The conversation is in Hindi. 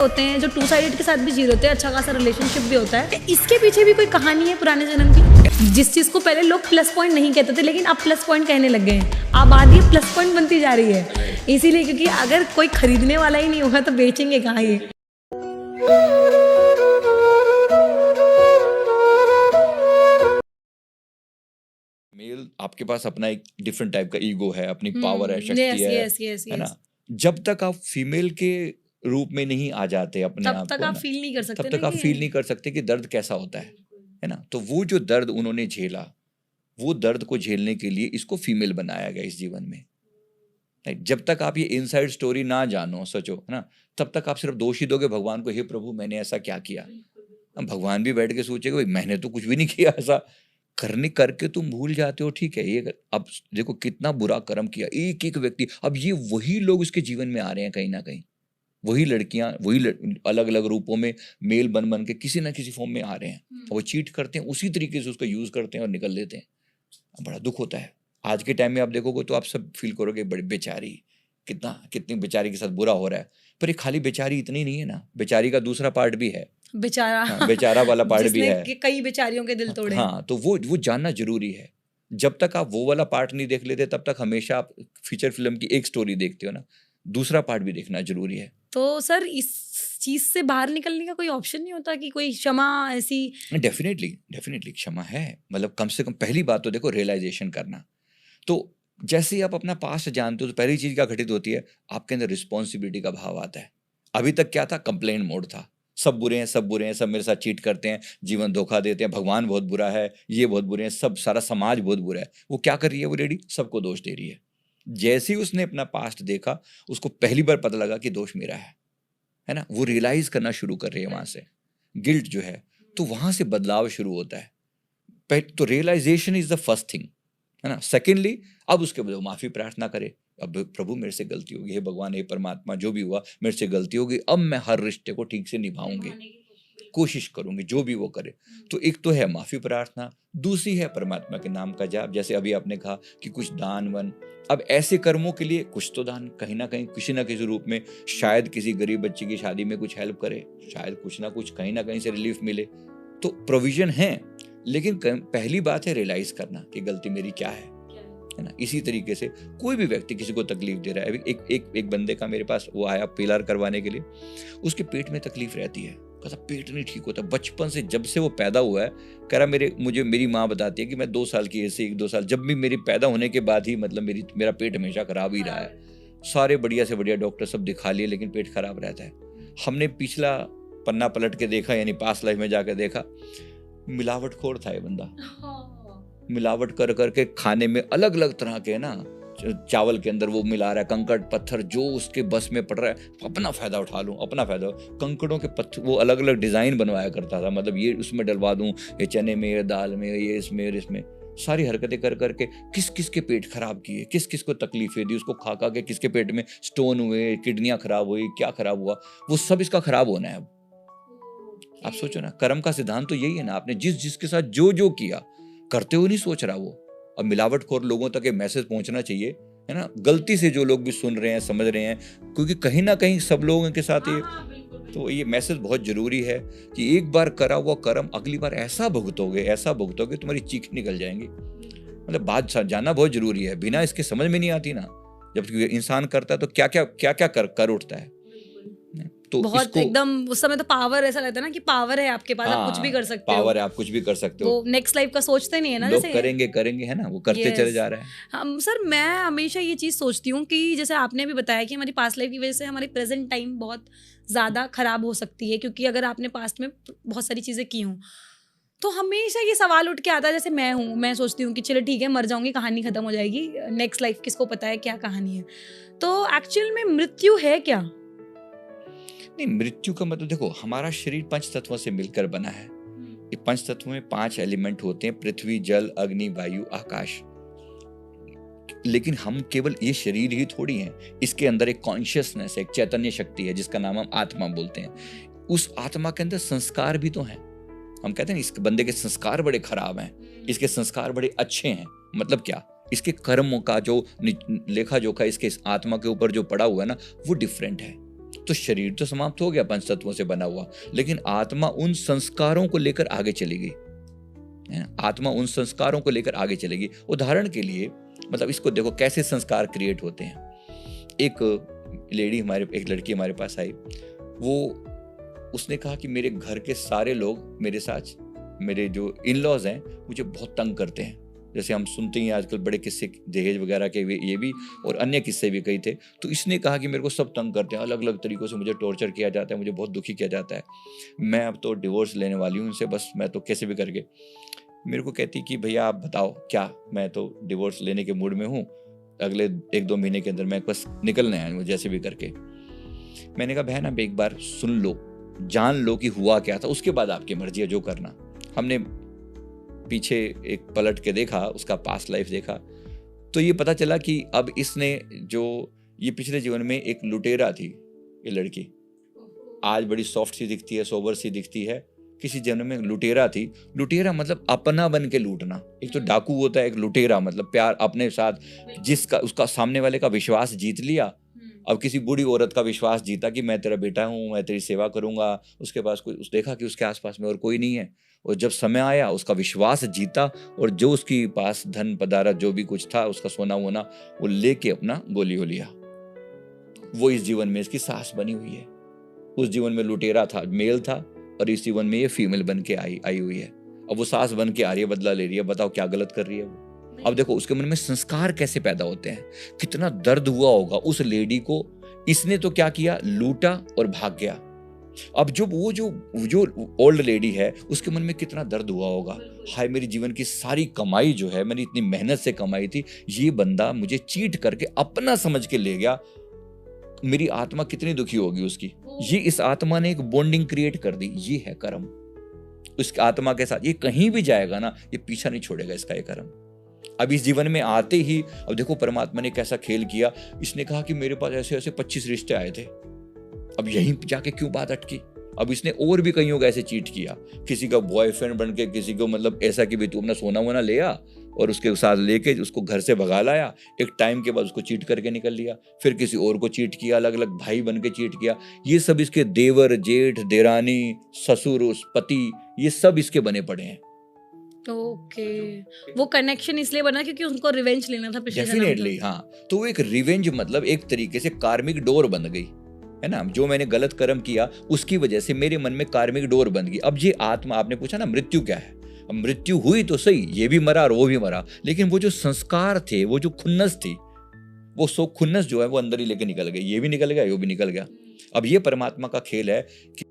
होते हैं जो टू साइडेड के साथ भी जी रहे होते हैं, अच्छा खासा रिलेशनशिप भी होता है। इसके पीछे भी कोई कहानी है पुराने जन्म की, जिस चीज को पहले लोग प्लस पॉइंट नहीं कहते थे लेकिन अब प्लस पॉइंट कहने लग गए हैं। आबादी प्लस पॉइंट बनती जा रही है इसीलिए, क्योंकि अगर कोई खरीदने वाला ही नहीं होगा तो बेचेंगे कहाँ ये। मेल आपके पास अपना एक डिफरेंट टाइप का ईगो है, अपनी पावर है, शक्ति यस है, यस यस है यस। ना। जब तक आप फीमेल के रूप में नहीं आ जाते अपने तब आप तक को आप ना, फील नहीं कर सकते तब तक ना आप कि- फील नहीं कर सकते कि दर्द कैसा होता है ना। तो वो जो दर्द उन्होंने झेला, वो दर्द को झेलने के लिए इसको फीमेल बनाया गया इस जीवन में। राइट। जब तक आप ये इनसाइड स्टोरी ना जानो, सोचो, है ना, तब तक आप सिर्फ दोष ही दोगे भगवान को, हे प्रभु मैंने ऐसा क्या किया। अब भगवान भी बैठ के सोचेगा भाई मैंने तो कुछ भी नहीं किया, ऐसा करने करके तुम भूल जाते हो। ठीक है, ये अब देखो कितना बुरा कर्म किया एक एक व्यक्ति। अब ये वही लोग उसके जीवन में आ रहे हैं कहीं ना कहीं, वही लड़कियां, वही अलग अलग रूपों में मेल बन बन के किसी ना किसी फॉर्म में आ रहे हैं, और वो चीट करते हैं, उसी तरीके से उसको यूज करते हैं और निकल लेते हैं। बड़ा दुख होता है। आज के टाइम में आप देखोगे तो आप सब फील करोगे बड़ी बेचारी, कितनी बेचारी के साथ बुरा हो रहा है। पर ये खाली बेचारी इतनी नहीं है ना, बेचारी का दूसरा पार्ट भी है, बेचारा। हाँ, बेचारा वाला पार्ट भी है। कई बेचारियों के दिल तोड़े। हाँ, तो वो जानना जरूरी है। जब तक आप वो वाला पार्ट नहीं देख लेते तब तक हमेशा आप फीचर फिल्म की एक स्टोरी देखते हो ना, दूसरा पार्ट भी देखना जरूरी है। तो सर इस चीज से बाहर निकलने का कोई ऑप्शन नहीं होता कि कोई क्षमा ऐसी? डेफिनेटली क्षमा है। मतलब कम से कम पहली बात तो देखो रियलाइजेशन करना। तो जैसे ही आप अपना पास्ट जानते हो तो पहली चीज क्या घटित होती है, आपके अंदर रिस्पॉन्सिबिलिटी का भाव आता है। अभी तक क्या था, कंप्लेन मोड था, सब बुरे हैं, सब बुरे हैं, सब मेरे साथ चीट करते हैं, जीवन धोखा देते हैं, भगवान बहुत बुरा है, ये बहुत बुरे हैं, सब सारा समाज बहुत बुरा है। वो क्या कर रही है, वो लेडी सबको दोष दे रही है। जैसे ही उसने अपना पास्ट देखा, उसको पहली बार पता लगा कि दोष मेरा है ना, वो रियलाइज करना शुरू कर रही है वहां से, गिल्ट जो है, तो वहां से बदलाव शुरू होता है। तो realisation is the first thing, है ना। सेकेंडली, अब उसके बाद माफी प्रार्थना करे, अब प्रभु मेरे से गलती होगी, हे भगवान, हे परमात्मा, जो भी हुआ मेरे से गलती होगी, अब मैं हर रिश्ते को ठीक से निभाऊंगी, कोशिश करूंगी जो भी वो करे। तो एक तो है माफी प्रार्थना, दूसरी है परमात्मा के नाम का जाप। जैसे अभी आपने कहा कि कुछ दान वन, अब ऐसे कर्मों के लिए कुछ तो दान कहीं ना कहीं किसी ना किसी रूप में, शायद किसी गरीब बच्चे की शादी में कुछ हेल्प करे, शायद कुछ ना कुछ कहीं ना कहीं से रिलीफ मिले, तो प्रोविजन है। लेकिन पहली बात है रियलाइज करना कि गलती मेरी क्या है ना। इसी तरीके से कोई भी व्यक्ति किसी को तकलीफ दे रहा है, एक बंदे का मेरे पास वो आया पीलर करवाने के लिए, उसके पेट में तकलीफ रहती है, कहता पेट नहीं ठीक होता बचपन से, जब से वो पैदा हुआ है। कह रहा मेरी माँ बताती है कि मैं 2 साल की ऐसे 1-2 साल, जब भी मेरे पैदा होने के बाद ही मतलब मेरा पेट हमेशा खराब ही रहा है। सारे बढ़िया से बढ़िया डॉक्टर सब दिखा लिए लेकिन पेट खराब रहता है। हमने पिछला पन्ना पलट के देखा, यानी पास्ट लाइफ में जाकर देखा, मिलावटखोर था ये बंदा। मिलावट कर करके खाने में अलग अलग तरह के ना, चावल के अंदर वो मिला रहा है, कंकड़ पत्थर जो उसके बस में पड़ रहा है, अपना फायदा उठा लूं, अपना फायदा। कंकड़ों के पत्थर वो अलग अलग डिजाइन बनवाया करता था, मतलब ये उसमें डलवा दूं, ये चने में, ये दाल में, ये इसमें सारी हरकतें कर करके किस किस के पेट खराब किए, किस किस को तकलीफें दी, उसको खा के किसके पेट में स्टोन हुए, किडनियां खराब हुई, क्या खराब हुआ, वो सब इसका खराब होना है। अब आप सोचो ना, कर्म का सिद्धांत तो यही है ना, आपने जिसके साथ जो किया, करते हुए नहीं सोच रहा वो। अब मिलावटखोर लोगों तक ये मैसेज पहुंचना चाहिए, है ना, गलती से जो लोग भी सुन रहे हैं, समझ रहे हैं, क्योंकि कहीं ना कहीं सब लोगों के साथ ये, तो ये मैसेज बहुत जरूरी है कि एक बार करा हुआ कर्म अगली बार ऐसा भुगतोगे तुम्हारी चीख निकल जाएंगी। मतलब बात जानना बहुत जरूरी है, बिना इसके समझ में नहीं आती ना। जब इंसान करता है तो क्या कर उठता है। तो बहुत एकदम उस समय तो पावर ऐसा लगता है ना कि पावर है आपके पास, आप कुछ भी कर सकते हो, पावर है, आप कुछ भी कर सकते हो। वो नेक्स्ट लाइफ का सोचते नहीं है ना, लोग जैसे करेंगे है ना, वो करते चले जा रहे हैं। हम सर, मैं हमेशा ये चीज सोचती हूँ कि जैसे आपने भी बताया कि हमारी पास्ट लाइफ की वजह से हमारी प्रेजेंट टाइम बहुत ज्यादा खराब हो सकती है, क्योंकि अगर आपने पास्ट में बहुत सारी चीजें की हूँ तो हमेशा ये सवाल उठ के आता है, जैसे मैं सोचती हूँ कि चलो ठीक है, मर जाऊंगी, कहानी खत्म हो जाएगी, नेक्स्ट लाइफ किसको पता है क्या कहानी है। तो एक्चुअल में मृत्यु है क्या? नहीं, मृत्यु का मतलब देखो, हमारा शरीर 5 तत्वों से मिलकर बना है। ये 5 तत्वों में 5 एलिमेंट होते हैं, पृथ्वी, जल, अग्नि, वायु, आकाश। लेकिन हम केवल ये शरीर ही थोड़ी हैं, इसके अंदर एक कॉन्शियसनेस, एक चैतन्य शक्ति है जिसका नाम हम आत्मा बोलते हैं। उस आत्मा के अंदर संस्कार भी तो हैं। हम कहते हैं इस बंदे के संस्कार बड़े खराब हैं, इसके संस्कार बड़े अच्छे हैं। मतलब क्या, इसके कर्मों का जो लेखा जोखा इसके आत्मा के ऊपर जो पड़ा हुआ है ना, वो डिफरेंट है। तो शरीर तो समाप्त हो गया पंच तत्वों से बना हुआ, लेकिन आत्मा उन संस्कारों को लेकर आगे चली गई, है ना? आत्मा उन संस्कारों को लेकर आगे चलेगी। उदाहरण के लिए मतलब इसको देखो कैसे संस्कार क्रिएट होते हैं। एक लड़की हमारे पास आई, उसने कहा कि मेरे घर के सारे लोग मेरे साथ, मेरे जो इन लॉज हैं, मुझे बहुत तंग करते हैं। जैसे हम सुनते हैं आजकल बड़े किस्से दहेज वगैरह के, ये भी और अन्य किस्से भी कई थे। तो इसने कहा कि मेरे को सब तंग करते हैं, अलग अलग तरीक़ों से मुझे टॉर्चर किया जाता है, मुझे बहुत दुखी किया जाता है। मैं अब तो डिवोर्स लेने वाली हूँ उनसे, बस मैं तो कैसे भी करके। मेरे को कहती कि भैया आप बताओ क्या, मैं तो डिवोर्स लेने के मूड में हूँ, अगले 1-2 महीने के अंदर मैं बस निकलने आया हूँ जैसे भी करके। मैंने कहा बहन आप एक बार सुन लो, जान लो कि हुआ क्या था, उसके बाद आपकी मर्जी है जो करना। हमने पीछे एक पलट के देखा, उसका पास्ट लाइफ देखा, तो ये पता चला कि अब इसने ये पिछले जीवन में एक लुटेरा थी। ये लड़की आज बड़ी सॉफ्ट सी दिखती है, सोबर सी दिखती है, किसी जन्म में लुटेरा थी। लुटेरा मतलब अपना बन के लूटना। एक तो डाकू होता है, एक लुटेरा मतलब प्यार अपने साथ, जिसका उसका सामने वाले का विश्वास जीत लिया। अब किसी बूढ़ी औरत का विश्वास जीता कि मैं तेरा बेटा हूँ, मैं तेरी सेवा करूंगा। उसके पास देखा कि उसके आसपास में और कोई नहीं है, और जब समय आया उसका विश्वास जीता, और जो उसके पास धन पदार्थ जो भी कुछ था, उसका सोना वोना, वो लेके अपना गोली हो लिया। वो इस जीवन में इसकी सास बनी हुई है। उस जीवन में लुटेरा था, मेल था, और इस जीवन में ये फीमेल बन के आई हुई है। अब वो सास बन के आ रही है, बदला ले रही है। बताओ क्या गलत कर रही है वो। अब देखो उसके मन में संस्कार कैसे पैदा होते हैं, कितना दर्द हुआ होगा उस लेडी को। इसने तो क्या किया, लूटा और भाग गया। अब जो ओल्ड लेडी है, उसके मन में कितना दर्द हुआ होगा, हाय मेरी जीवन की सारी कमाई जो है, मैंने इतनी मेहनत से कमाई थी, ये बंदा मुझे चीट करके अपना समझ के ले गया। मेरी आत्मा कितनी दुखी होगी उसकी। ये इस आत्मा ने एक बॉन्डिंग क्रिएट कर दी। ये है कर्म। उस आत्मा के साथ ये कहीं भी जाएगा ना, ये पीछा नहीं छोड़ेगा इसका ये कर्म। अब इस जीवन में आते ही, अब देखो परमात्मा ने कैसा खेल किया। इसने कहा कि मेरे पास ऐसे ऐसे 25 रिश्ते आए थे, अब यहीं जाके क्यों बात अटकी। अब इसने और भी कईयों को ऐसे चीट किया, किसी का बॉयफ्रेंड बन के, किसी को मतलब ऐसा कि भाई तू अपना सोना वोना ले आ, और उसके साथ लेके उसको घर से भगा लाया। एक टाइम के बाद उसको चीट करके निकल लिया। फिर किसी और को चीट किया, अलग अलग भाई बन के चीट किया। ये सब इसके देवर, जेठ, देरानी, ससुर, पति, ये सब इसके बने पड़े हैं। ओके, वो कनेक्शन इसलिए बना क्योंकि उनको रिवेंज लेना था पिछले जन्म का। डेफिनेटली हाँ। तो वो एक रिवेंज मतलब एक तरीके से कार्मिक डोर बन गई है ना। जो मैंने गलत कर्म किया उसकी वजह से मेरे मन में कार्मिक डोर बन गई। अब ये आत्मा, आपने पूछा ना मृत्यु क्या है, अब मृत्यु हुई तो सही, ये भी मरा और वो भी मरा, लेकिन वो जो संस्कार थे, वो जो खुन्नस थी, वो खुन्नस जो है वो अंदर ही लेके निकल गई। ये भी निकल गया, वो भी निकल गया। अब ये परमात्मा का खेल है कि